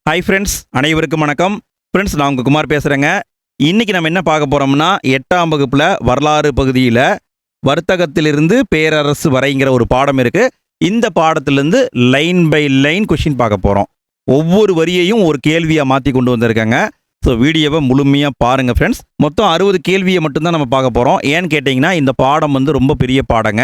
Hi friends, அனைவருக்கும் வணக்கம். Friends, நான் உங்கள் குமார் பேசுகிறேங்க. இன்றைக்கி நம்ம என்ன பார்க்க போகிறோம்னா, 8ஆம் வகுப்பில் வரலாறு பகுதியில் வர்த்தகத்திலிருந்து பேரரசு வரைங்கிற ஒரு பாடம் இருக்குது. இந்த பாடத்திலேருந்து லைன் பை லைன் கொஷின் பார்க்க போகிறோம். ஒவ்வொரு வரியையும் ஒரு கேள்வியாக மாற்றி கொண்டு வந்திருக்காங்க. ஸோ வீடியோவை முழுமையாக பாருங்கள் ஃப்ரெண்ட்ஸ். மொத்தம் 60 கேள்வியை மட்டும்தான் நம்ம பார்க்க போகிறோம். ஏன்னு கேட்டிங்கன்னா, இந்த பாடம் ரொம்ப பெரிய பாடங்க.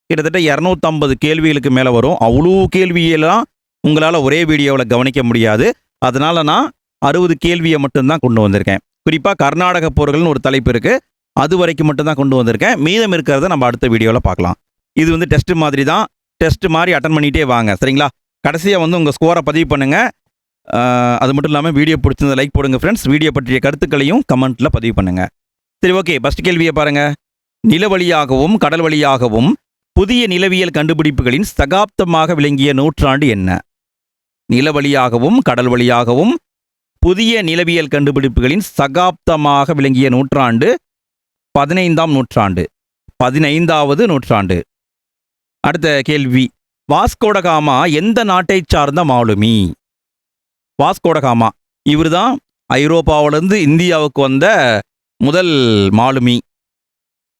கிட்டத்தட்ட 250 கேள்விகளுக்கு மேலே வரும். அவ்வளோ கேள்வியெல்லாம் உங்களால் ஒரே வீடியோவில் கவனிக்க முடியாது. அதனால் நான் 60 கேள்வியை மட்டும்தான் கொண்டு வந்திருக்கேன். குறிப்பாக கர்நாடக போர்கள்னு ஒரு தலைப்பு இருக்குது, அது வரைக்கும் மட்டும்தான் கொண்டு வந்திருக்கேன். மீதம் இருக்கிறத நம்ம அடுத்த வீடியோவில் பார்க்கலாம். இது டெஸ்ட் மாதிரி தான். டெஸ்ட் மாதிரி அட்டன் பண்ணிகிட்டே வாங்க, சரிங்களா? கடைசியாக உங்கள் ஸ்கோரை பதிவு பண்ணுங்கள். அது மட்டும் இல்லாமல் வீடியோ பிடிச்சிருந்த லைக் போடுங்க ஃப்ரெண்ட்ஸ். வீடியோ பற்றிய கருத்துக்களையும் கமெண்ட்டில் பதிவு பண்ணுங்கள். சரி, ஓகே. ஃபஸ்ட் கேள்வியை பாருங்கள். நில வழியாகவும் கடல் வழியாகவும் புதிய நிலவியல் கண்டுபிடிப்புகளின் சகாப்தமாக விளங்கிய நூற்றாண்டு என்ன? நில வழியாகவும் கடல் வழியாகவும் புதிய நிலவியல் கண்டுபிடிப்புகளின் சகாப்தமாக விளங்கிய நூற்றாண்டு 15ஆம் நூற்றாண்டு, 15வது நூற்றாண்டு. அடுத்த கேள்வி. வாஸ்கோடகாமா எந்த நாட்டை சார்ந்த மாலுமி? வாஸ்கோடகாமா இவர் தான் ஐரோப்பாவிலிருந்து இந்தியாவுக்கு வந்த முதல் மாலுமி.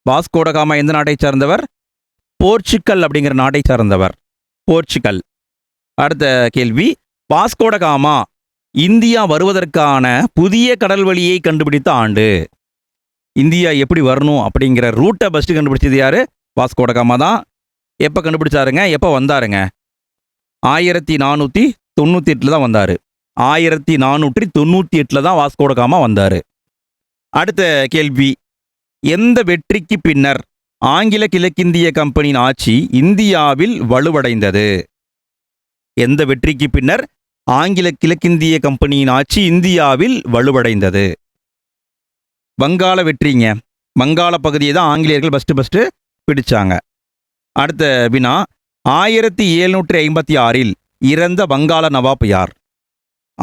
வாஸ்கோடகாமா எந்த நாட்டை சார்ந்தவர்? போர்ச்சுக்கல் அப்படிங்கிற நாட்டை சார்ந்தவர். போர்ச்சுக்கல். அடுத்த கேள்வி. வாஸ்கோடகாமா இந்தியா வருவதற்கான புதிய கடல் வழியை கண்டுபிடித்த ஆண்டு. இந்தியா எப்படி வரணும் அப்படிங்கிற ரூட்டை ஃபஸ்ட்டு கண்டுபிடிச்சது யாரு? வாஸ்கோடகாமா தான். எப்போ கண்டுபிடிச்சாருங்க? எப்போ வந்தாருங்க? 1498 தான் வந்தார். 1498 தான் வாஸ்கோடகாமா வந்தார். அடுத்த கேள்வி. எந்த வெற்றிக்கு பின்னர் ஆங்கில கிழக்கிந்திய கம்பெனியின் ஆட்சி இந்தியாவில் வலுவடைந்தது? எந்த வெற்றிக்கு பின்னர் ஆங்கில கிழக்கிந்திய கம்பெனியின் ஆட்சி இந்தியாவில் வலுவடைந்தது? வங்காள வெற்றிங்க. வங்காள பகுதியை தான் ஆங்கிலேயர்கள் ஃபஸ்ட்டு பிடிச்சாங்க. அடுத்த வினா. 1756 இறந்த வங்காள நவாப் யார்?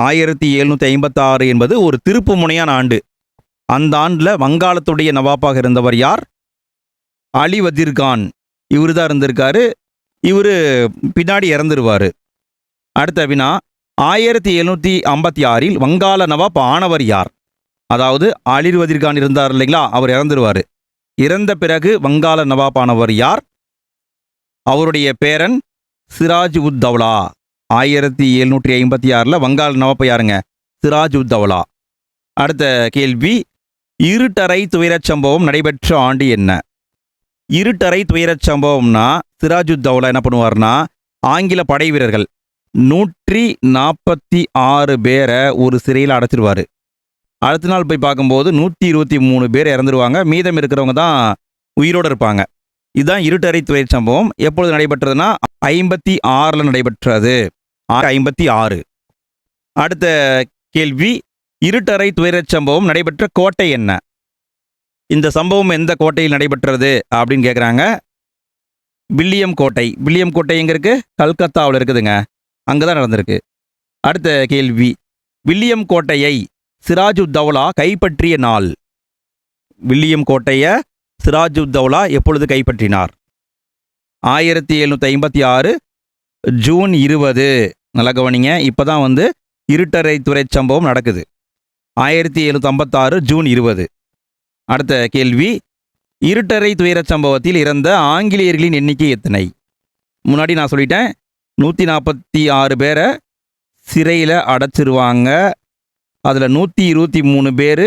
1756 என்பது ஒரு திருப்பு முனையான ஆண்டு. அந்த ஆண்டில் வங்காளத்துடைய நவாப்பாக இருந்தவர் யார்? அலி வஜீர்கான். இவர் தான் இருந்திருக்காரு. இவர் பின்னாடி இறந்துருவார். அடுத்த வினா. 1756 வங்காள நவாப் ஆனவர் யார்? அதாவது அலி வஜீர்கான் இருந்தார் இல்லைங்களா, அவர் இறந்துருவார். இறந்த பிறகு வங்காள நவாப் ஆனவர் யார்? அவருடைய பேரன் சிராஜ் உத் தௌலா. 1756 வங்காள நவாப் யாருங்க? சிராஜ் உத் தௌலா. அடுத்த கேள்வி. இருட்டறை துயரச் சம்பவம் நடைபெற்ற ஆண்டு என்ன? இருட்டறை துயரச் சம்பவம்னா சிராஜ் உத் தௌலா என்ன பண்ணுவார்னா, ஆங்கில படை வீரர்கள் 146 பேரை ஒரு சிறையில் அடைச்சிருவார். அடுத்த நாள் போய் பார்க்கும்போது 123 பேர் இறந்துருவாங்க. மீதம் இருக்கிறவங்க தான் உயிரோடு இருப்பாங்க. இதுதான் இருட்டறை துயரச் சம்பவம். எப்பொழுது நடைபெற்றதுன்னா 56 நடைபெற்றது. 56. அடுத்த கேள்வி. இருட்டறை துயரச் சம்பவம் நடைபெற்ற கோட்டை என்ன? இந்த சம்பவம் எந்த கோட்டையில் நடைபெற்றது அப்படின்னு கேட்குறாங்க. வில்லியம் கோட்டை. வில்லியம் கோட்டை எங்கே இருக்குது? கல்கத்தாவில் இருக்குதுங்க. அங்கே தான் நடந்திருக்கு. அடுத்த கேள்வி. வில்லியம் கோட்டையை சிராஜ் உத் தௌலா கைப்பற்றிய நாள். வில்லியம் கோட்டையை சிராஜ் உத் தௌலா எப்பொழுது கைப்பற்றினார்? 1756 ஜூன் 20. நல்ல கவனிங்க. இப்போ தான் இருட்டறை துயரச் சம்பவம் நடக்குது. 1756 ஜூன் 20. அடுத்த கேள்வி. இருட்டறை துயரச் சம்பவத்தில் இறந்த ஆங்கிலேயர்களின் எண்ணிக்கை எத்தனை? முன்னாடி நான் சொல்லிட்டேன், 146 பேரை சிறையில் அடைச்சிருவாங்க. அதில் 123 பேர்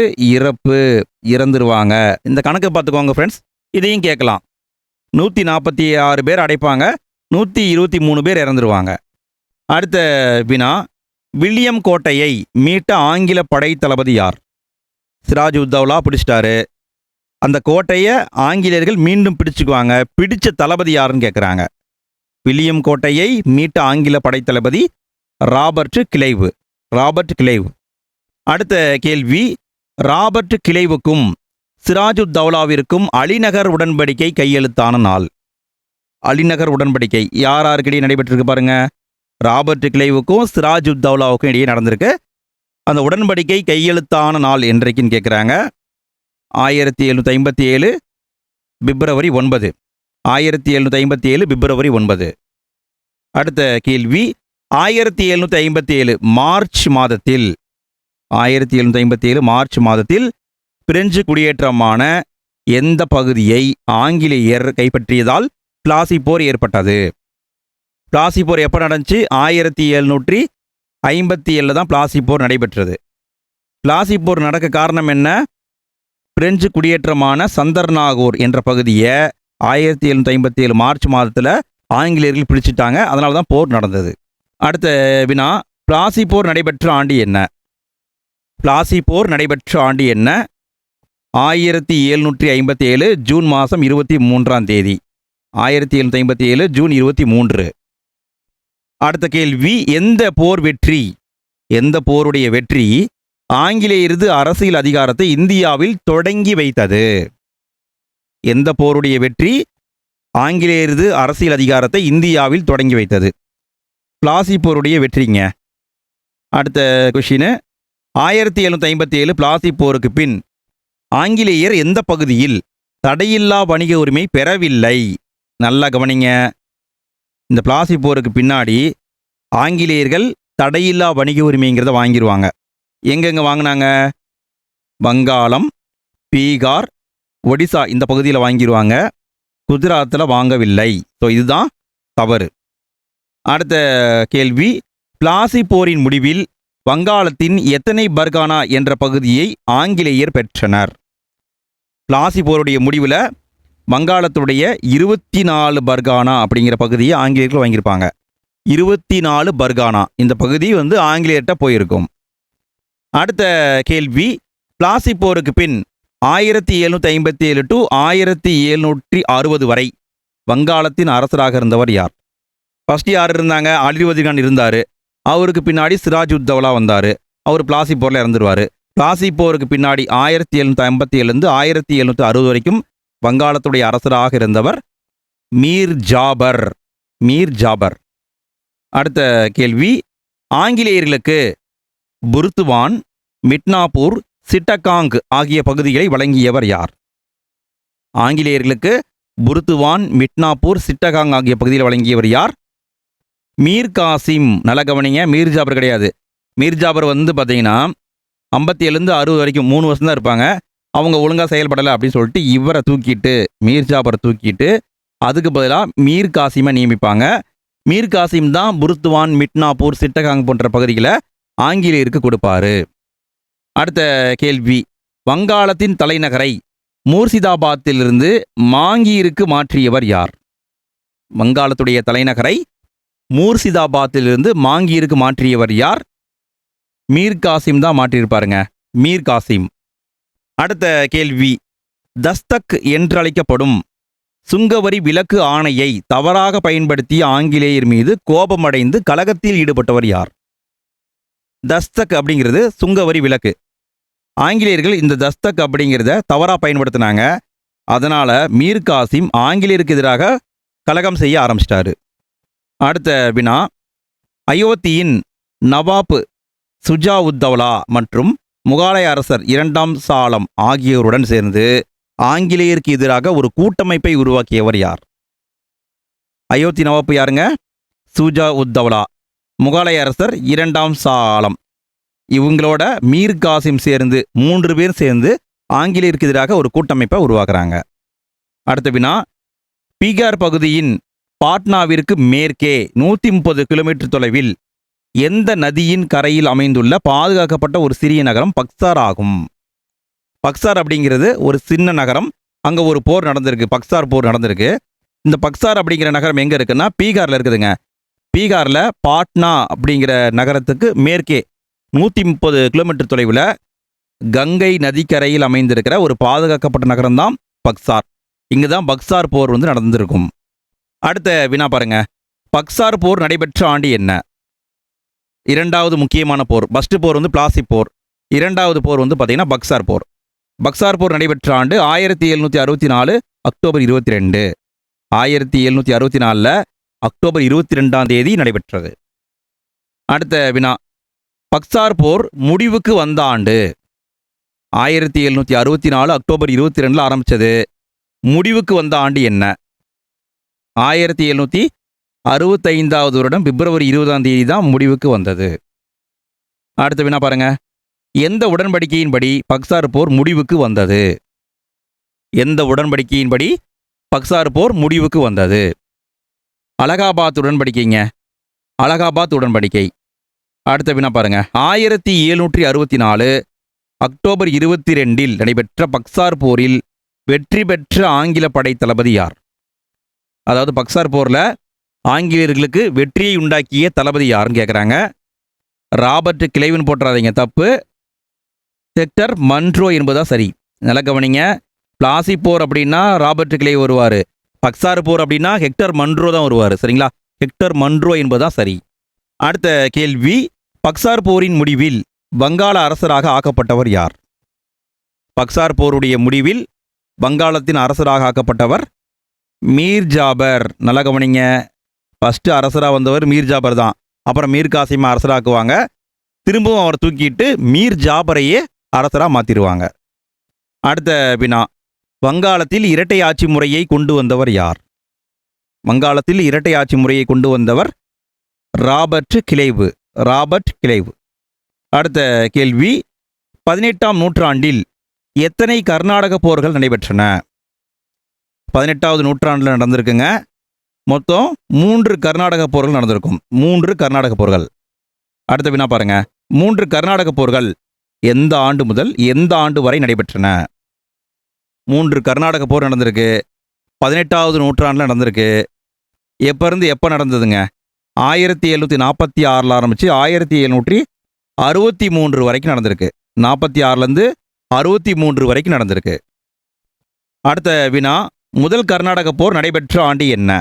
இறந்துருவாங்க. இந்த கணக்கை பார்த்துக்கோங்க ஃப்ரெண்ட்ஸ். இதையும் கேட்கலாம். 146 பேர் அடைப்பாங்க, 123 பேர் இறந்துருவாங்க. அடுத்த வினா. வில்லியம் கோட்டையை மீட்ட ஆங்கில படை தளபதி யார்? சிராஜ் உத் தௌலா பிடிச்சிட்டாரு. அந்த கோட்டையை ஆங்கிலேயர்கள் மீண்டும் பிடிச்சுக்குவாங்க. பிடிச்ச தளபதி யாருன்னு கேட்குறாங்க. வில்லியம் கோட்டையை மீட்ட ஆங்கில படை தளபதி ராபர்ட் கிளைவ். Robert Clive. அடுத்த கேள்வி. ராபர்ட் கிளைவுக்கும் சிராஜ் உத் தௌலாவிற்கும் அலிநகர் உடன்படிக்கை கையெழுத்தான நாள். அலிநகர் உடன்படிக்கை யாருக்கிடையே நடைபெற்றிருக்கு பாருங்க. ராபர்ட் கிளைவுக்கும் சிராஜ் உத் தௌலாவுக்கும் இடையே நடந்திருக்கு. அந்த உடன்படிக்கை கையெழுத்தான நாள் என்றைக்குன்னு கேட்குறாங்க. 1757 பிப்ரவரி 9. 1757 பிப்ரவரி 9. அடுத்த கேள்வி. 1757 மார்ச் மாதத்தில் 1757 மார்ச் மாதத்தில் பிரெஞ்சு குடியேற்றமான எந்த பகுதியை ஆங்கிலேயர் கைப்பற்றியதால் பிளாசி போர் ஏற்பட்டது? பிளாசி போர் எப்போ நடந்துச்சு? 1757 தான் பிளாசி போர் நடைபெற்றது. பிளாசி போர் நடக்க காரணம் என்ன? பிரெஞ்சு குடியேற்றமான சந்தர்நாகூர் என்ற பகுதியை 1757 மார்ச் மாதத்தில் ஆங்கிலேயர்கள் பிடிச்சிட்டாங்க. அதனால தான் போர் நடந்தது. அடுத்த வினா, பிளாசி போர் நடைபெற்ற ஆண்டு என்ன? பிளாசி போர் நடைபெற்ற ஆண்டு என்ன? 1757 ஜூன் மாதம் 23ஆம் தேதி. 1757 ஜூன் 23. அடுத்த கேள்வி, எந்த போருடைய வெற்றி ஆங்கிலேயரது அரசியல் அதிகாரத்தை இந்தியாவில் தொடங்கி வைத்தது? எந்த போருடைய வெற்றி ஆங்கிலேயரது அரசியல் அதிகாரத்தை இந்தியாவில் தொடங்கி வைத்தது? பிளாசி போருடைய வெற்றிங்க. அடுத்த கொஷின், 1757 பிளாசி போருக்கு பின் ஆங்கிலேயர் எந்த பகுதியில் தடையில்லா வணிக உரிமை பெறவில்லை? நல்லா கவனிங்க. இந்த பிளாசி போருக்கு பின்னாடி ஆங்கிலேயர்கள் தடையில்லா வணிக உரிமைங்கிறத வாங்கிடுவாங்க. எங்கெங்கே வாங்கினாங்க? வங்காளம், பீகார், ஒடிசா இந்த பகுதியில் வாங்கிடுவாங்க. குஜராத்தில் வாங்கவில்லை. ஸோ இதுதான் தவறு. அடுத்த கேள்வி, பிளாசி போரின் முடிவில் வங்காளத்தின் எத்தனை பர்கானா என்ற பகுதியை ஆங்கிலேயர் பெற்றனர்? பிளாசி போருடைய முடிவில் வங்காளத்துடைய 24 பர்கானா அப்படிங்கிற பகுதியை ஆங்கிலேயர்கள் வாங்கியிருப்பாங்க. 24 பர்கானா இந்த பகுதி ஆங்கிலேயர்கிட்ட போயிருக்கும். அடுத்த கேள்வி, பிளாசி போருக்கு பின் 1757 டு 1760 வரை வங்காளத்தின் அரசராக இருந்தவர் யார்? ஃபர்ஸ்ட் யார் இருந்தாங்க? அலிவர்தி கான் இருந்தார். அவருக்கு பின்னாடி சிராஜுத்தௌலா வந்தார். அவர் பிளாசி போரில் இறந்துருவார். பிளாசி போருக்கு பின்னாடி 1757 1760 வரைக்கும் வங்காளத்துடைய அரசராக இருந்தவர் மீர் ஜாபர். அடுத்த கேள்வி, ஆங்கிலேயர்களுக்கு புர்துவான், மிட்னாப்பூர், சிட்டகாங் ஆகிய பகுதிகளை வழங்கியவர் யார்? ஆங்கிலேயர்களுக்கு புர்துவான், மிட்னாப்பூர், சிட்டகாங் ஆகிய பகுதிகளை வழங்கியவர் யார்? மீர் காசிம். நல்ல கவனிங்க, மீர் ஜாபர் கிடையாது. மீர் ஜாபர் பார்த்தீங்கன்னா 57 60 வரைக்கும் 3 வருஷம் தான் இருப்பாங்க. அவங்க ஒழுங்காக செயல்படலை அப்படின்னு சொல்லிட்டு இவரை தூக்கிட்டு, மீர் ஜாபரை தூக்கிட்டு அதுக்கு பதிலாக மீர் காசிமை நியமிப்பாங்க. மீர் காசிம் தான் புர்துவான், மிட்னாப்பூர், சிட்டகாங் போன்ற பகுதிகளை ஆங்கிலேயருக்கு கொடுப்பாரு. அடுத்த கேள்வி, வங்காளத்தின் தலைநகரை மூர்சிதாபாத்திலிருந்து மாங்கீருக்கு மாற்றியவர் யார்? வங்காளத்துடைய தலைநகரை மூர்சிதாபாத்திலிருந்து மாங்கீருக்கு மாற்றியவர் யார்? மீர் காசிம் தான் மாற்றியிருப்பாருங்க, மீர் காசிம். அடுத்த கேள்வி, தஸ்தக் என்றழைக்கப்படும் சுங்கவரி விலக்கு ஆணையை தவறாக பயன்படுத்திய ஆங்கிலேயர் மீது கோபமடைந்து கலகத்தில் ஈடுபட்டவர் யார்? தஸ்தக் அப்படிங்கிறது சுங்கவரி விலக்கு. ஆங்கிலேயர்கள் இந்த தஸ்தக் அப்படிங்கிறத தவறாக பயன்படுத்தினாங்க. அதனால் மீர் காசிம் ஆங்கிலேயருக்கு எதிராக கலகம் செய்ய ஆரம்பிச்சிட்டாரு. அடுத்த வினா, அயோத்தியின் நவாப் சுஜாவுத்தௌலா மற்றும் முகாலய அரசர் 2ஆம் சாலம் ஆகியோருடன் சேர்ந்து ஆங்கிலேயருக்கு எதிராக ஒரு கூட்டமைப்பை உருவாக்கியவர் யார்? அயோத்தி நவாப் யாருங்க? சுஜாவுத்தௌலா. முகாலய அரசர் 2ஆம் சாலம். இவங்களோட மீர் காசிம் சேர்ந்து 3 பேர் சேர்ந்து ஆங்கிலேயருக்கு எதிராக ஒரு கூட்டமைப்பை உருவாக்குறாங்க. அடுத்த வினா, பீகார் பகுதியின் பாட்னாவிற்கு மேற்கே 130 கிலோமீட்டர் தொலைவில் எந்த நதியின் கரையில் அமைந்துள்ள பாதுகாக்கப்பட்ட ஒரு சிறிய நகரம் பக்சார் ஆகும்? பக்சார் அப்படிங்கிறது ஒரு சின்ன நகரம். அங்கே ஒரு போர் நடந்திருக்கு, பக்சார் போர் நடந்திருக்கு. இந்த பக்சார் அப்படிங்கிற நகரம் எங்கே இருக்குன்னா பீகாரில் இருக்குதுங்க. பீகாரில் பாட்னா அப்படிங்கிற நகரத்துக்கு மேற்கே 130 கிலோமீட்டர் தொலைவில் கங்கை நதிக்கரையில் அமைந்திருக்கிற ஒரு பாதுகாக்கப்பட்ட நகரம்தான் பக்சார். இங்கே தான் பக்சார் போர் நடந்திருக்கும். அடுத்த வினா பாருங்க, பக்சார் போர் நடைபெற்ற ஆண்டு என்ன? 2வது முக்கியமான போர். ஃபர்ஸ்ட் போர் பிளாசி போர். 2வது போர் பார்த்தீங்கன்னா பக்சார் போர். பக்சார் போர் நடைபெற்ற ஆண்டு 1764 அக்டோபர் 22. 1764 அக்டோபர் 22ஆம் தேதி நடைபெற்றது. அடுத்த வினா, பக்சார் போர் முடிவுக்கு வந்த ஆண்டு? 1764 அக்டோபர் 22 ஆரம்பிச்சது. முடிவுக்கு வந்த ஆண்டு என்ன? 1764 65வது வருடம் பிப்ரவரி 20ஆம் தேதி தான் முடிவுக்கு வந்தது. அடுத்த வினா பாருங்க. எந்த உடன்படிக்கையின்படி பக்சார் போர் முடிவுக்கு வந்தது? எந்த உடன்படிக்கையின்படி பக்சார் போர் முடிவுக்கு வந்தது? அலகாபாத் உடன்படிக்கைங்க. அலகாபாத் உடன்படிக்கை. அடுத்த வினா பாருங்க. 1764 அக்டோபர் 22 நடைபெற்ற பக்சார் போரில் வெற்றி பெற்ற ஆங்கில படை தளபதி யார்? அதாவது பக்சார் போரில் ஆங்கிலேயர்களுக்கு வெற்றியை உண்டாக்கிய தளபதி யாருன்னு கேட்குறாங்க. ராபர்ட் கிளைவன் போட்டுறாதீங்க, தப்பு. ஹெக்டர் மன்ட்ரோ என்பதா சரி. நல்லா கவனிங்க. பிளாசி போர் அப்படின்னா ராபர்ட் கிளைவ் வருவார். பக்சார் போர் அப்படின்னா ஹெக்டர் மன்ட்ரோ தான் வருவார். சரிங்களா? ஹெக்டர் மன்ட்ரோ என்பதா சரி. அடுத்த கேள்வி. பக்சார் போரின் முடிவில் வங்காள அரசராக ஆக்கப்பட்டவர் யார்? பக்சார் போருடைய முடிவில் வங்காளத்தின் அரசராக ஆக்கப்பட்டவர் மீர் ஜாபர். நல்லா கவனிங்க. ஃபஸ்ட்டு அரசராக வந்தவர் மீர் ஜாபர் தான். அப்புறம் மீர் காசிமை அரசராக்குவாங்க. திரும்பவும் அவரை தூக்கிட்டு மீர் ஜாபரையே அரசராக மாற்றிடுவாங்க. அடுத்த வினா. வங்காளத்தில் இரட்டை ஆட்சி முறையை கொண்டு வந்தவர் யார்? வங்காளத்தில் இரட்டை ஆட்சி முறையை கொண்டு வந்தவர் ராபர்ட் கிளைவ். Robert Clive. அடுத்த கேள்வி. 18ஆம் நூற்றாண்டில் எத்தனை கர்நாடக போர்கள் நடைபெற்றன? 18வது நூற்றாண்டில் நடந்திருக்குங்க. மொத்தம் 3 கர்நாடக போர்கள் நடந்திருக்கும். 3 கர்நாடக போர்கள். அடுத்த வினா பாருங்க. 3 கர்நாடக போர்கள் எந்த ஆண்டு முதல் எந்த ஆண்டு வரை நடைபெற்றன? 3 கர்நாடக போர் நடந்திருக்கு. 18வது நூற்றாண்டில் நடந்திருக்கு. எப்போ இருந்து எப்போ நடந்ததுங்க? 1746 ஆரம்பித்து 1763 வரைக்கும் நடந்திருக்கு. 46லேருந்து 63 வரைக்கும் நடந்திருக்கு. அடுத்த வினா. முதல் கர்நாடக போர் நடைபெற்ற ஆண்டு என்ன?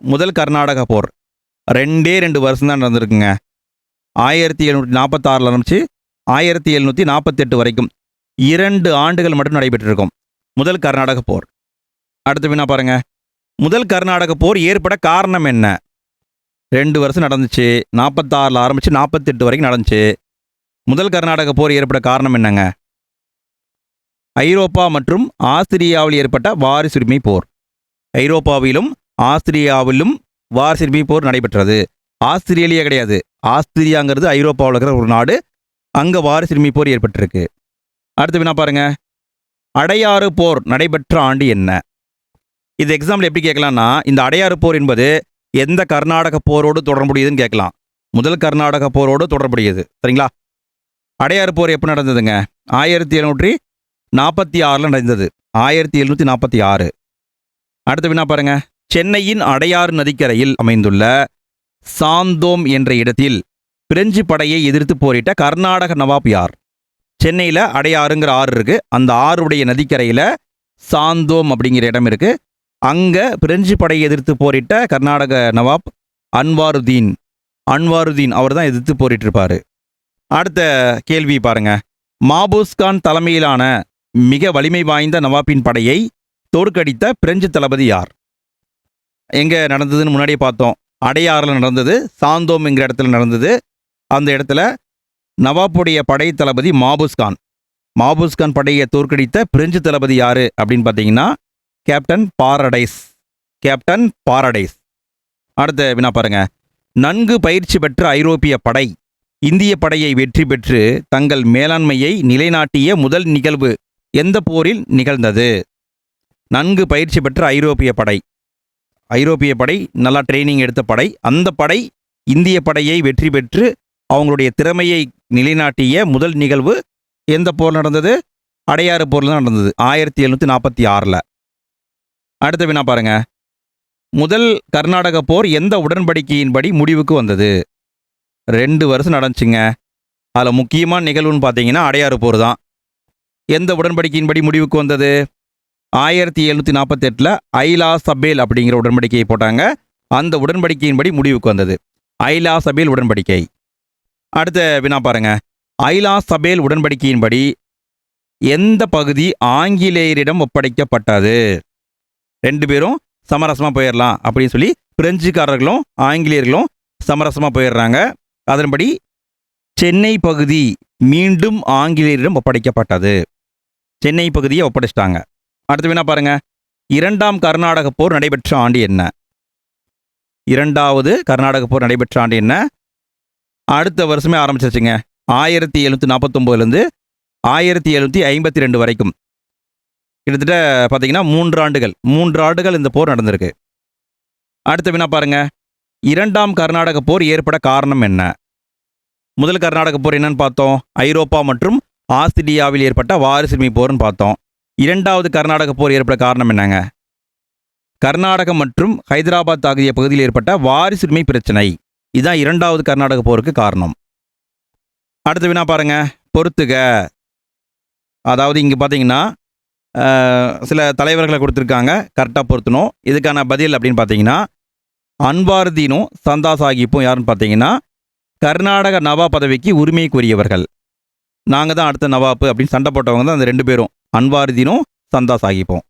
முதல் கர்நாடக போர் 2 வருஷம் தான் நடந்திருக்குங்க. 1746 ஆரம்பித்து 1748 வரைக்கும் 2 ஆண்டுகள் மட்டும் நடைபெற்றிருக்கும் முதல் கர்நாடக போர். அடுத்த வினா பாருங்க. முதல் கர்நாடக போர் ஏற்பட காரணம் என்ன? 2 வருஷம் நடந்துச்சு. 46 ஆரம்பித்து 48 வரைக்கும் நடந்துச்சு. முதல் கர்நாடக போர் ஏற்பட காரணம் என்னங்க? ஐரோப்பா மற்றும் ஆஸ்திரியாவில் ஏற்பட்ட வாரிசுரிமை போர். ஐரோப்பாவிலும் ஆஸ்திரியாவிலும் வாரிசுரிமை போர் நடைபெற்றது. ஆஸ்திரேலியா கிடையாது. ஆஸ்திரியாங்கிறது ஐரோப்பாவில் இருக்கிற ஒரு நாடு. அங்கே வாரிசுரிமை போர் ஏற்பட்டிருக்கு. அடுத்த வினா பாருங்க. அடையாறு போர் நடைபெற்ற ஆண்டு என்ன? இது எக்ஸாம்பிள் எப்படி கேட்கலாம்னா, இந்த அடையாறு போர் என்பது எந்த கர்நாடக போரோடு தொடர்புடையதுன்னு கேட்கலாம். முதல் கர்நாடக போரோடு தொடர்புடையது. சரிங்களா? அடையாறு போர் எப்போ நடந்ததுங்க? 1746 நடந்தது. 1746. அடுத்த வினா பாருங்க. சென்னையின் அடையாறு நதிக்கரையில் அமைந்துள்ள சாந்தோம் என்ற இடத்தில் பிரெஞ்சு படையை எதிர்த்து போரிட்ட கர்நாடக நவாப் யார்? சென்னையில் அடையாறுங்கிற ஆறு இருக்கு. அந்த ஆறுடைய நதிக்கரையில் சாந்தோம் அப்படிங்கிற இடம் இருக்கு. அங்கே பிரெஞ்சு படையை எதிர்த்து போரிட்ட கர்நாடக நவாப் அன்வாருதீன். அன்வாருதீன் அவர் தான் எதிர்த்து போரிட்டு இருப்பாரு. அடுத்த கேள்வி பாருங்க. மாபூஸ்கான் தலைமையிலான மிக வலிமை வாய்ந்த நவாப்பின் படையை தோற்கடித்த பிரெஞ்சு தளபதி யார்? எங்கே நடந்ததுன்னு முன்னாடியே பார்த்தோம். அடையாறில் நடந்தது. சாந்தோம் என்கிற இடத்துல நடந்தது. அந்த இடத்துல நவாப்புடைய படை தளபதி மாபூஸ்கான். மாபூஸ்கான் படையை தோற்கடித்த பிரெஞ்சு தளபதி யாரு அப்படின்னு பார்த்தீங்கன்னா கேப்டன் பாரடைஸ். Captain Paradise. அடுத்த வினா பாருங்க. நன்கு பயிற்சி பெற்ற ஐரோப்பிய படை இந்திய படையை வெற்றி பெற்று தங்கள் மேலாண்மையை நிலைநாட்டிய முதல் நிகழ்வு எந்த போரில் நிகழ்ந்தது? நன்கு பயிற்சி பெற்ற ஐரோப்பிய படை. ஐரோப்பிய படை நல்லா ட்ரைனிங் எடுத்த படை. அந்த படை இந்திய படையை வெற்றி பெற்று அவங்களுடைய திறமையை நிலைநாட்டிய முதல் நிகழ்வு எந்த போர் நடந்தது? அடையாறு போரில் தான் நடந்தது. 1746. அடுத்த வினா பாருங்க. முதல் கர்நாடக போர் எந்த உடன்படிக்கையின்படி முடிவுக்கு வந்தது? 2 வருஷம் நடந்துச்சுங்க. அதில் முக்கியமான நிகழ்வுன்னு பார்த்தீங்கன்னா அடையாறு போர் தான். எந்த உடன்படிக்கையின்படி முடிவுக்கு வந்தது? 1748 ஐலா சபேல் அப்படிங்கிற உடன்படிக்கையை போட்டாங்க. அந்த உடன்படிக்கையின்படி முடிவுக்கு வந்தது ஐலா சபேல் உடன்படிக்கை. அடுத்த வினா பாருங்க. ஐலா சபேல் உடன்படிக்கையின்படி எந்த பகுதி ஆங்கிலேயரிடம் ஒப்படைக்கப்பட்டது? 2 பேரும் சமரசமாக போயிடலாம் அப்படின்னு சொல்லி பிரெஞ்சுக்காரர்களும் ஆங்கிலேயர்களும் சமரசமாக போயிடுறாங்க. அதன்படி சென்னை பகுதி மீண்டும் ஆங்கிலேயரிடம் ஒப்படைக்கப்பட்டது. சென்னை பகுதியை ஒப்படைச்சிட்டாங்க. அடுத்த வினா பாருங்க. 2ஆம் கர்நாடக போர் நடைபெற்ற ஆண்டு என்ன? இரண்டாவது கர்நாடக போர் நடைபெற்ற ஆண்டு என்ன? அடுத்த வருஷமே ஆரம்பிச்சிருச்சுங்க. 1749லேருந்து 1752 வரைக்கும் கிட்டத்தட்ட பார்த்தீங்கன்னா 3 ஆண்டுகள் இந்த போர் நடந்திருக்கு. அடுத்த வினா பாருங்க, இரண்டாம் கர்நாடக போர் ஏற்பட காரணம் என்ன? முதல் கர்நாடக போர் என்னன்னு பார்த்தோம், ஐரோப்பா மற்றும் ஆஸ்திரேலியாவில் ஏற்பட்ட வாரிசுரிமை போர்னு பார்த்தோம். இரண்டாவது கர்நாடக போர் ஏற்பட காரணம் என்னங்க? கர்நாடகம் மற்றும் ஹைதராபாத் ஆகிய பகுதியில் ஏற்பட்ட வாரிசுரிமை பிரச்சனை. இதுதான் இரண்டாவது கர்நாடக போருக்கு காரணம். அடுத்த வினா பாருங்க, பொறுத்துக. அதாவது இங்கே பார்த்தீங்கன்னா சில தலைவர்களை கொடுத்துருக்காங்க, கரெக்டாக பொருத்தணும். இதுக்கான பதில் அப்படின்னு பார்த்தீங்கன்னா அன்வாருதீனும் சந்தா சாஹிப்பும் யாருன்னு பார்த்தீங்கன்னா கர்நாடக நவாப் பதவிக்கு உரிமை கோரியவர்கள். நாங்கள் தான் அடுத்த நவாப்பு அப்படின்னு சண்டை போட்டவங்க தான் அந்த 2 பேரும், அன்வாருதீனும் சந்தா சாஹிப்பும்.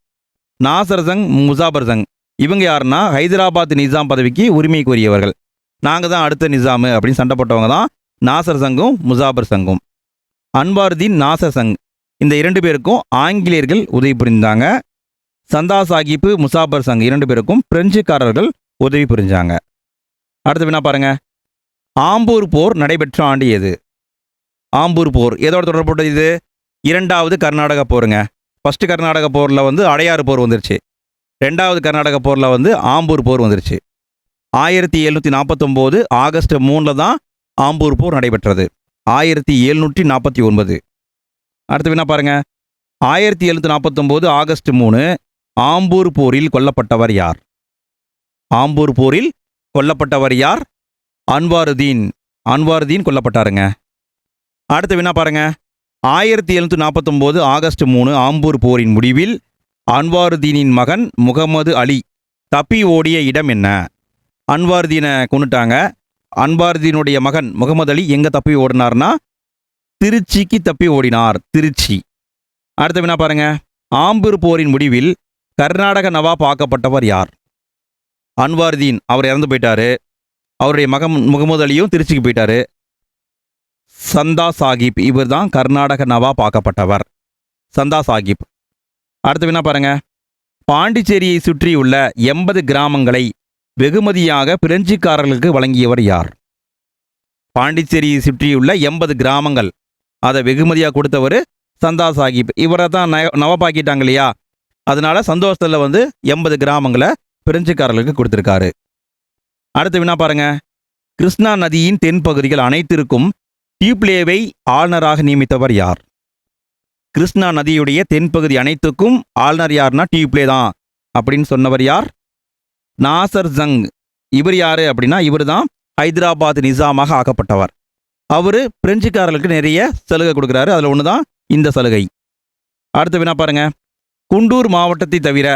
நாசர் ஜங், முசாபர் ஜங் இவங்க யாருன்னா ஹைதராபாத் நிசாம் பதவிக்கு உரிமை கோரியவர்கள். நாங்கள் தான் அடுத்த நிசாமு அப்படின்னு சண்டை போட்டவங்க தான் நாசர் சங்கும் முசாபர் சங்கும். அன்வாருதீன், நாசர் சங் இந்த 2 பேருக்கும் ஆங்கிலேயர்கள் உதவி புரிந்தாங்க. சந்தா சாஹிப்பு, முசாபர் சங் 2 பேருக்கும் பிரெஞ்சுக்காரர்கள் உதவி புரிஞ்சாங்க. அடுத்த வினா பாருங்க, ஆம்பூர் போர் நடைபெற்ற ஆண்டு எது? ஆம்பூர் போர் எதோட தொடர்புடையது? இது இரண்டாவது கர்நாடக போருங்க. ஃபர்ஸ்ட் கர்நாடக போரில் வந்து அடையாறு போர் வந்துருச்சு. ரெண்டாவது கர்நாடக போரில் வந்து ஆம்பூர் போர் வந்துருச்சு. 1749 ஆகஸ்ட் 3 தான் ஆம்பூர் போர் நடைபெற்றது. 1749. அடுத்த வினா பாருங்க, 1749 ஆகஸ்ட் 3 ஆம்பூர் போரில் கொல்லப்பட்டவர் யார்? ஆம்பூர் போரில் கொல்லப்பட்டவர் யார்? அன்வாருதீன் கொல்லப்பட்டாருங்க. அடுத்த வினா பாருங்க, 1749 ஆகஸ்ட் 3 ஆம்பூர் போரின் முடிவில் அன்வாருதீனின் மகன் முகமது அலி தப்பி ஓடிய இடம் என்ன? அன்வாருதீனை கொன்னுட்டாங்க. அன்வாருதீனுடைய மகன் முகமது அலி எங்கே தப்பி ஓடினார்னா திருச்சிக்கு தப்பி ஓடினார், திருச்சி. அடுத்த வினா பாருங்க, ஆம்பூர் போரின் முடிவில் கர்நாடக நவாப் ஆக்கப்பட்டவர் யார்? அன்வாருதீன் அவர் இறந்து போயிட்டாரு. அவருடைய மகன் முகமது அலியும் திருச்சிக்கு போயிட்டாரு. சந்தா சாஹிப் இவர் தான் கர்நாடக நவாப் ஆக்கப்பட்டவர், சந்தா சாஹிப். அடுத்த வினா பாருங்க, பாண்டிச்சேரியை சுற்றியுள்ள 80 கிராமங்களை வெகுமதியாக பிரெஞ்சுக்காரர்களுக்கு வழங்கியவர் யார்? பாண்டிச்சேரியை சுற்றியுள்ள 80 கிராமங்கள் அதை வெகுமதியாக கொடுத்தவர் சந்தா சாஹிப். இவரை தான் நவாப்பாக்கிட்டாங்க இல்லையா, அதனால சந்தோஷத்தில் வந்து 80 கிராமங்களை பிரெஞ்சுக்காரர்களுக்கு கொடுத்துருக்காரு. அடுத்த வினா பாருங்க, கிருஷ்ணா நதியின் தென்பகுதிகள் அனைத்திற்கும் டியூப்ளேவை ஆளுநராக நியமித்தவர் யார்? கிருஷ்ணா நதியுடைய தென்பகுதி அனைத்துக்கும் ஆளுநர் யார்னா டியூப்ளே தான் அப்படின்னு சொன்னவர் யார்? நாசர் ஜங். இவர் யாரு அப்படின்னா இவர் தான் ஹைதராபாத் நிசாமாக ஆக்கப்பட்டவர். அவர் பிரெஞ்சுக்காரர்களுக்கு நிறைய சலுகை கொடுக்குறாரு, அதில் ஒன்று தான் இந்த சலுகை. அடுத்த வினா பாருங்க, குண்டூர் மாவட்டத்தை தவிர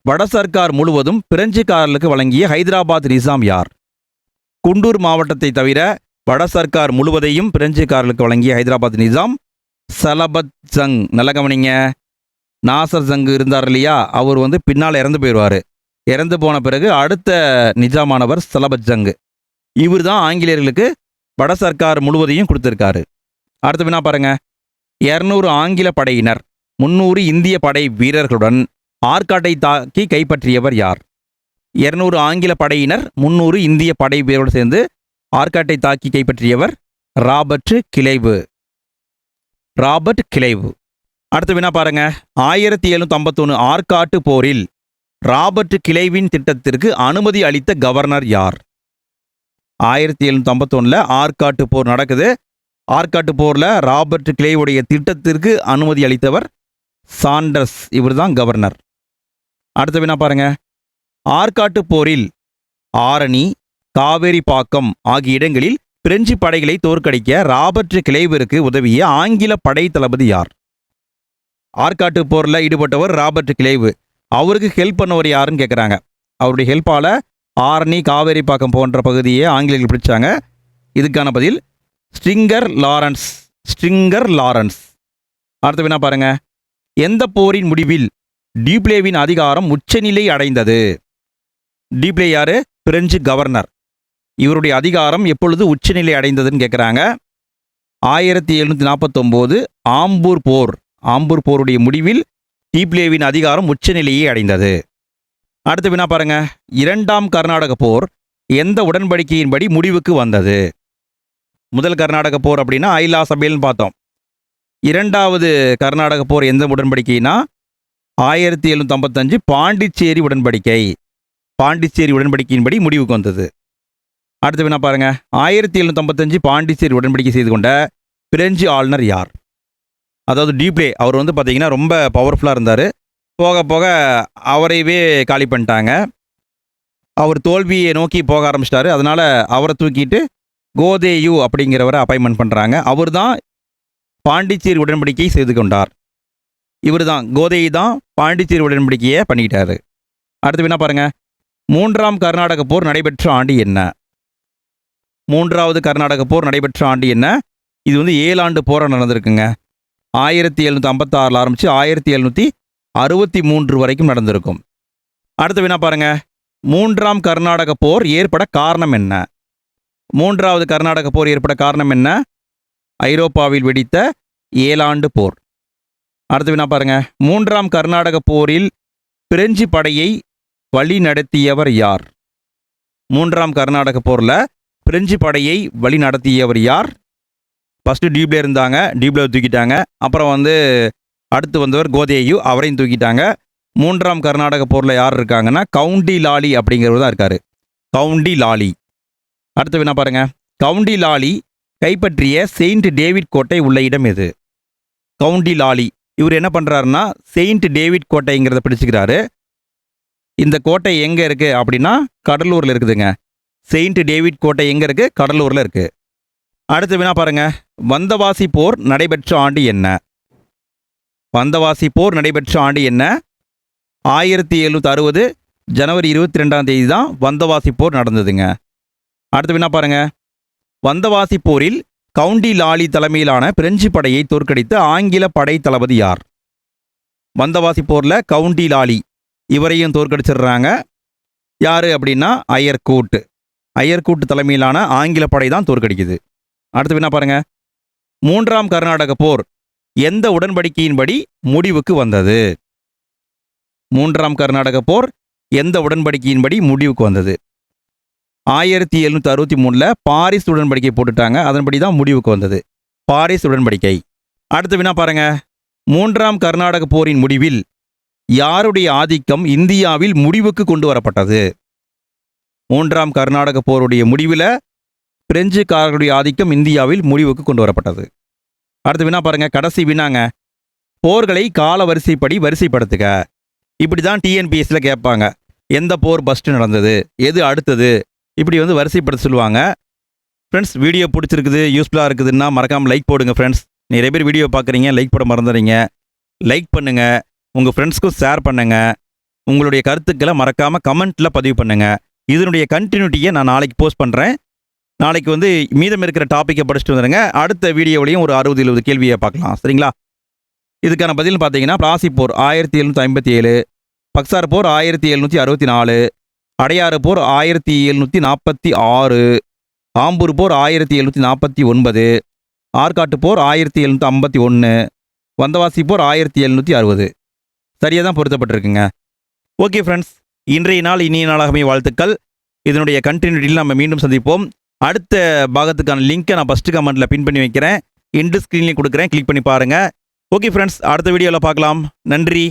வட சர்க்கார் முழுவதும் பிரெஞ்சுக்காரர்களுக்கு வழங்கிய ஹைதராபாத் நிசாம் யார்? குண்டூர் மாவட்டத்தை தவிர வட சர்க்கார் முழுவதையும் பிரெஞ்சுக்காரர்களுக்கு வழங்கிய ஹைதராபாத் நிசாம் சலபத் ஜங். நல்ல கவனிங்க, நாசர் ஜங் இருந்தார் இல்லையா, அவர் வந்து பின்னால் இறந்து போயிடுவார். இறந்து போன பிறகு அடுத்த நிஜாமானவர் சலபத் ஜங். இவர் தான் ஆங்கிலேயர்களுக்கு வட சர்க்கார் முழுவதையும் கொடுத்துருக்காரு. அடுத்த வினா பாருங்க, 200 ஆங்கில படையினர் 300 இந்திய படை வீரர்களுடன் ஆற்காட்டை தாக்கி கைப்பற்றியவர் யார்? 200 ஆங்கில படையினர் 300 இந்திய படை வீரரோடு சேர்ந்து ஆற்காட்டை தாக்கி கைப்பற்றியவர் ராபர்ட் கிளைவ். அடுத்த வினா பாருங்க, 1751 ஆற்காட்டு போரில் ராபர்ட் கிளைவின் திட்டத்திற்கு அனுமதி அளித்த கவர்னர் யார்? 1751 ஆற்காட்டு போர் நடக்குது. ஆற்காட்டு போரில் ராபர்ட் கிளைவுடைய திட்டத்திற்கு அனுமதி அளித்தவர் சாண்டர்ஸ், இவர் தான் கவர்னர். அடுத்த வினா பாருங்க, ஆற்காட்டு போரில் ஆரணி, காவேரிப்பாக்கம் ஆகிய இடங்களில் பிரெஞ்சு படைகளை தோற்கடிக்க ராபர்ட் கிளைவிற்கு உதவிய ஆங்கில படை தளபதி யார்? ஆற்காட்டு போரில் ஈடுபட்டவர் ராபர்ட் கிளைவு. அவருக்கு ஹெல்ப் பண்ணவர் யாருன்னு கேட்குறாங்க. அவருடைய ஹெல்ப்பால் ஆரணி, காவேரிப்பாக்கம் போன்ற பகுதியை ஆங்கிலேயர்கள் பிடிச்சாங்க. இதுக்கான பதில் ஸ்ட்ரிங்கர் லாரன்ஸ். அடுத்த வினா பாருங்க, எந்த போரின் முடிவில் டியூப்ளேவின் அதிகாரம் உச்சநிலை அடைந்தது? டியூப்ளே யாரு? French governor. இவருடைய அதிகாரம் எப்பொழுது உச்சநிலை அடைந்ததுன்னு கேட்குறாங்க. 1749 ஆம்பூர் போருடைய முடிவில் டியூப்ளேவின் அதிகாரம் உச்சநிலையை அடைந்தது. அடுத்த வினா பாருங்க, இரண்டாம் கர்நாடக போர் எந்த உடன்படிக்கையின்படி முடிவுக்கு வந்தது? முதல் கர்நாடக போர் அப்படின்னா ஐலா சபையில்னு பார்த்தோம். இரண்டாவது கர்நாடக போர் எந்த உடன்படிக்கைனா 1755 பாண்டிச்சேரி உடன்படிக்கை. பாண்டிச்சேரி உடன்படிக்கையின்படி முடிவுக்கு வந்தது. அடுத்து என்ன பாருங்க, 1755 பாண்டிச்சேரி உடன்படிக்கை செய்து கொண்ட பிரெஞ்சு ஆளுநர் யார்? அதாவது டீப்ளே, அவர் வந்து பார்த்தீங்கன்னா ரொம்ப பவர்ஃபுல்லாக இருந்தார். போக போக அவரையவே காலி பண்ணிட்டாங்க. அவர் தோல்வியை நோக்கி போக ஆரம்பிச்சிட்டாரு. அதனால் அவரை தூக்கிட்டு கோதேயு அப்படிங்கிறவரை அப்பாயின்மெண்ட் பண்ணுறாங்க. அவர் தான் பாண்டிச்சேரி உடன்படிக்கை செய்து கொண்டார். இவர் தான் கோதேயு தான் பாண்டிச்சேரி உடன்படிக்கையை பண்ணிக்கிட்டாரு. அடுத்து என்ன பாருங்க, மூன்றாம் கர்நாடக போர் நடைபெற்ற ஆண்டு என்ன? மூன்றாவது கர்நாடக போர் நடைபெற்ற ஆண்டு என்ன? இது வந்து 7 ஆண்டு போராக நடந்திருக்குங்க. 1756 ஆரம்பித்து 1763 வரைக்கும் நடந்திருக்கும். அடுத்து என்ன பாருங்க, மூன்றாம் கர்நாடக போர் ஏற்பட காரணம் என்ன? மூன்றாவது கர்நாடக போர் ஏற்பட காரணம் என்ன? ஐரோப்பாவில் வெடித்த 7 ஆண்டு போர். அடுத்து என்ன பாருங்க, மூன்றாம் கர்நாடக போரில் பிரெஞ்சு படையை வழி நடத்தியவர் யார்? மூன்றாம் கர்நாடக போரில் பிரெஞ்சு படையை வழி நடத்தியவர் யார்? ஃபஸ்ட்டு டீப்ளே இருந்தாங்க, டீப்ளே தூக்கிட்டாங்க. அப்புறம் வந்து அடுத்து வந்தவர் கோதேயு, அவரையும் தூக்கிட்டாங்க. மூன்றாம் கர்நாடக போரில் யார் இருக்காங்கன்னா கவுண்டி லாலி அப்படிங்கிறவர் தான் இருக்கார். கவுண்டி லாலி. அடுத்து என்ன பாருங்க, கவுண்டி லாலி கைப்பற்றிய செயின்ட் டேவிட் கோட்டை உள்ள இடம் எது? கவுண்டி லாலி இவர் என்ன பண்ணுறாருன்னா செயின்ட் டேவிட் கோட்டைங்கிறத பிடிச்சிக்கிறாரு. இந்த கோட்டை எங்கே இருக்குது அப்படின்னா கடலூரில் இருக்குதுங்க. செயின்ட் டேவிட் கோட்டை எங்கே இருக்குது? கடலூரில் இருக்குது. அடுத்து வேணா பாருங்க, வந்தவாசி போர் நடைபெற்ற ஆண்டு என்ன? வந்தவாசி போர் நடைபெற்ற ஆண்டு என்ன? 1760 ஜனவரி 22ஆம் தேதி தான் வந்தவாசி போர் நடந்ததுங்க. அடுத்து வேணா பாருங்க, வந்தவாசி போரில் கவுண்டி லாலி தலைமையிலான பிரெஞ்சு படையை தோற்கடித்த ஆங்கில படை தளபதி யார்? வந்தவாசி போரில் கவுண்டி லாலி இவரையும் தோற்கடிச்சிடுறாங்க. யார் அப்படின்னா அயர்கூட். அயர்கூட் தலைமையிலான ஆங்கில படை தான் தோற்கடிக்குது. அடுத்து என்ன பாருங்க, மூன்றாம் கர்நாடக போர் எந்த உடன்படிக்கையின்படி முடிவுக்கு வந்தது? மூன்றாம் கர்நாடக போர் எந்த உடன்படிக்கையின்படி முடிவுக்கு வந்தது? 1763 பாரிஸ் உடன்படிக்கை போட்டுட்டாங்க. அதன்படி தான் முடிவுக்கு வந்தது, பாரிஸ் உடன்படிக்கை. அடுத்து வினா பாருங்க, மூன்றாம் கர்நாடக போரின் முடிவில் யாருடைய ஆதிக்கம் இந்தியாவில் முடிவுக்கு கொண்டு வரப்பட்டது? மூன்றாம் கர்நாடக போருடைய முடிவில் பிரெஞ்சுக்காரர்களுடைய ஆதிக்கம் இந்தியாவில் முடிவுக்கு கொண்டு வரப்பட்டது. அடுத்து வினா பாருங்க, கடைசி வினாங்க, போர்களை கால வரிசைப்படி வரிசைப்படுத்துக. இப்படி தான் டிஎன்பிஎஸ்சியில் கேட்பாங்க. எந்த போர் ஃபஸ்ட்டு நடந்தது, எது அடுத்தது, இப்படி வந்து வரிசைப்படுத்த சொல்லுவாங்க. ஃப்ரெண்ட்ஸ், வீடியோ பிடிச்சிருக்குது, யூஸ்ஃபுல்லாக இருக்குதுன்னா மறக்காமல் லைக் போடுங்க. ஃப்ரெண்ட்ஸ், நிறைய பேர் வீடியோ பார்க்குறீங்க, லைக் போட மறந்துடுறீங்க. லைக் பண்ணுங்கள், உங்கள் ஃப்ரெண்ட்ஸ்க்கும் ஷேர் பண்ணுங்கள். உங்களுடைய கருத்துக்களை மறக்காமல் கமெண்ட்டில் பதிவு பண்ணுங்கள். இதனுடைய கண்டினியூட்டியை நான் நாளைக்கு போஸ்ட் பண்ணுறேன். நாளைக்கு வந்து மீதம் இருக்கிற டாப்பிக்கை படிச்சுட்டு வந்துடுங்க. அடுத்த வீடியோவிலையும் ஒரு 60-70 கேள்வியை பார்க்கலாம். சரிங்களா? இதுக்கான பதில் பார்த்தீங்கன்னா, பிளாசி போர் 1757, பக்சார் போர் 1764, அடையாறு போர் 1746, ஆம்பூர் போர் 1749, ஆற்காட்டு போர் 1751, வந்தவாசி போர் 1760. சரியாக தான் பொருத்தப்பட்டிருக்குங்க. ஓகே ஃப்ரெண்ட்ஸ், இன்றைய நாள் இனிய நாளாகவே வாழ்த்துக்கள். இதனுடைய கண்டினியூட்டியில் நம்ம மீண்டும் சந்திப்போம். அடுத்த பாகத்துக்கான லிங்க்கை நான் ஃபஸ்ட்டு கமெண்ட்டில் பின் பண்ணி வைக்கிறேன், எண்டு ஸ்க்ரீன்லேயும் கொடுக்குறேன், கிளிக் பண்ணி பாருங்கள். ஓகே ஃப்ரெண்ட்ஸ், அடுத்த வீடியோவில் பார்க்கலாம். நன்றி.